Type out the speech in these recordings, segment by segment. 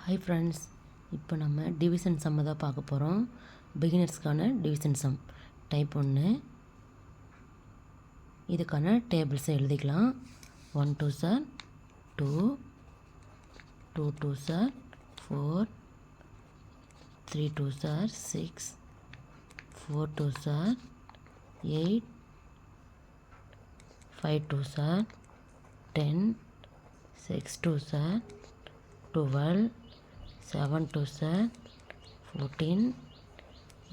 Hi friends, இப்போ நம்ம division சம்மை தான் பார்க்க போகிறோம். பிகினர்ஸ்க்கான டிவிஷன் சம் டைப் 1. இதுக்கான டேபிள்ஸை எழுதிக்கலாம். 1 2 sir 2, 2 2 sir 4, 3 2 sir 6, 4 2 sir 8, 5 2 sir 10, 6 2 sir 12, 7 2 sir 14,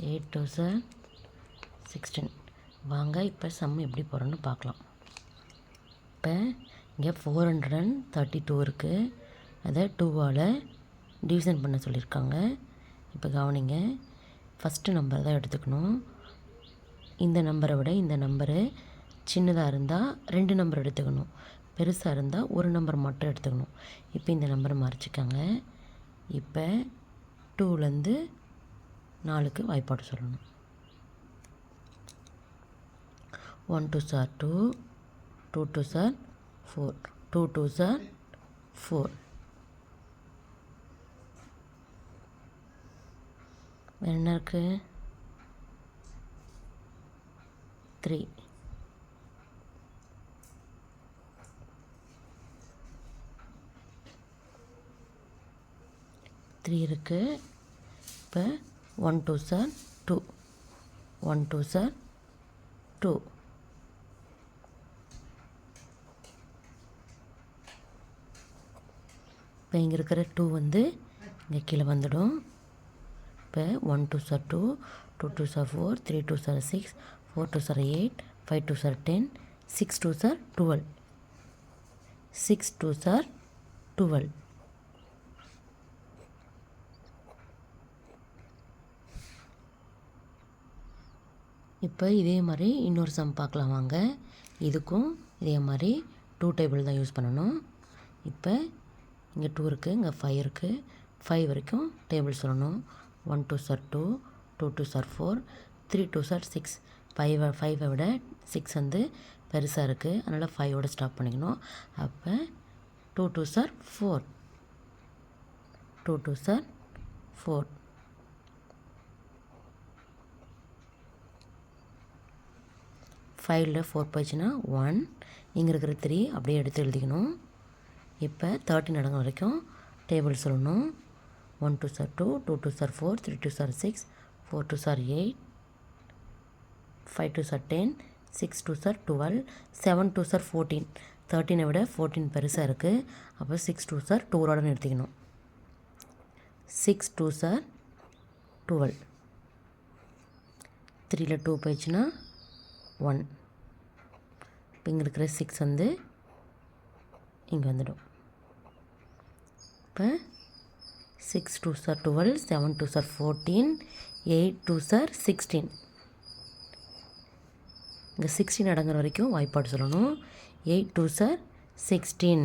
8 2 sir 16. வாங்க இப்போ சம் எப்படி போகிறோன்னு பார்க்கலாம். இப்போ இங்கே 432 இருக்குது. அதை 2ஆல் டிவிஷன் பண்ண சொல்லியிருக்காங்க. இப்போ கவனிங்க, ஃபஸ்ட்டு நம்பர் தான் எடுத்துக்கணும். இந்த நம்பரை விட இந்த நம்பரு சின்னதாக இருந்தால் 2 நம்பர் எடுத்துக்கணும், பெருசாக இருந்தால் ஒரு நம்பர் மட்டும் எடுத்துக்கணும். இப்போ இந்த நம்பரை மறைச்சிக்கோங்க. இப்போ 2லேருந்து 4க்கு வாய்ப்பாடு சொல்லணும். 1 2 சார் 2, 2 2 சார் 4, 2 2 சார் 4. வேறு என்ன இருக்குது? 3. 3 இருக்குது. இப்போ 1 2 சார் 2, 1 2 சார் 2. இப்போ இங்கே இருக்கிற 2 வந்து இங்கே கீழே வந்துடும். இப்போ 1 2 sir 2, 2 2 sir 4, 3 2 sir 6, 4 2 sir 8, 5 2 sir 10, 6 2 sir 12, 6 2 sir 12. இப்போ இதே மாதிரி இன்னொரு சம் பார்க்கலாம் வாங்க. இதுக்கும் இதே மாதிரி 2 டேபிள் தான் யூஸ் பண்ணணும். இப்போ இங்கே 2 இருக்குது, இங்கே 5 இருக்குது. 5 வரைக்கும் டேபிள் சொல்லணும். 1 2 சார் 2, 2 2 சார் 4, 3 2 சார் 6. 5 விட 6 வந்து பெருசாக இருக்குது, அதனால் 5ஓட ஸ்டாப் பண்ணிக்கணும். அப்போ 2 2 சார் 4, 2 2 சார் 4. 5ல் 4 போயிடுச்சுன்னா 1. இங்கே இருக்கிற 3 அப்படியே எடுத்து எழுதிக்கணும். இப்போ 13 அடங்கு வரைக்கும் டேபிள் சொல்லணும். 1 2 sir 2, 2 2 sir 4, 3 2 sir 6, 4 2 sir 8, 5 2 sir 10, 6 2 sir 12, 7 2 sir 14. 13 விட 14 பெருசாக இருக்குது, அப்போ 6 2 சார் 2ஓட நிறுத்திக்கணும். 6 2 சார் 12. 3ல் 2 போயிடுச்சுன்னா 1. இப்போ இங்கே இருக்கிற 6 வந்து இங்கே வந்துடும். இப்போ 6 2 சார் 12, 7 2 சார் 14, 8 2 சார் 16. இங்கே 16 அடங்குற வரைக்கும் வாய்ப்பாடு சொல்லணும். 8 2 சார் 16.